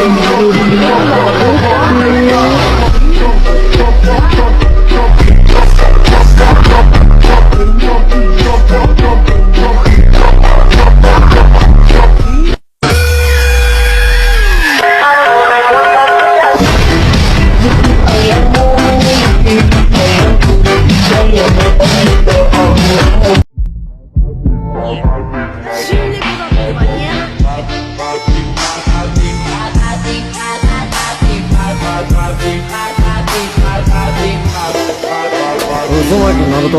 嘘巻きになると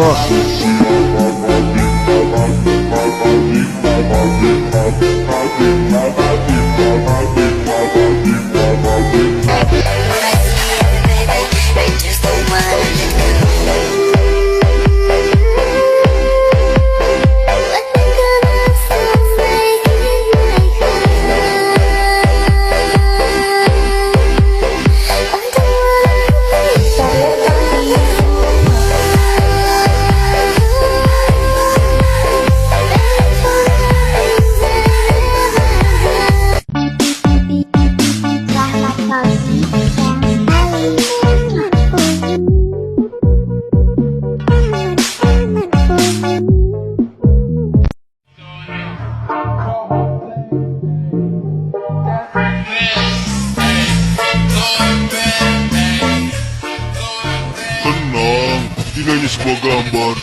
Tingnan niyo semua gambar.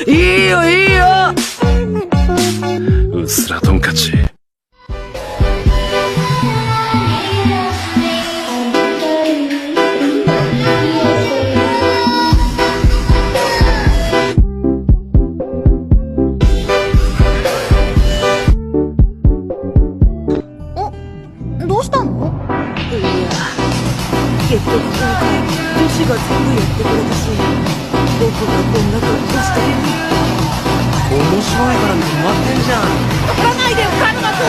いいよいいようっすらトンカチどうしたの？いや、結局今回女子が全部やってくれたし、僕がこんな格好して面白いからに決まってんじゃん。吹かないでよ、カルマ君。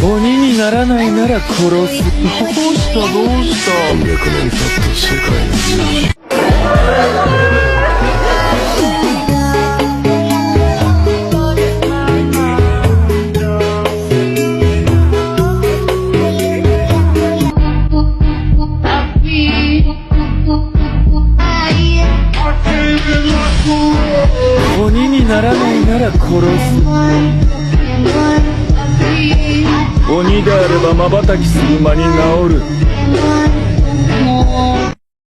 鬼にならないなら殺す。どうしたどうした。300年経った世界に鬼にならないなら殺す。鬼であれば瞬きする間に治る。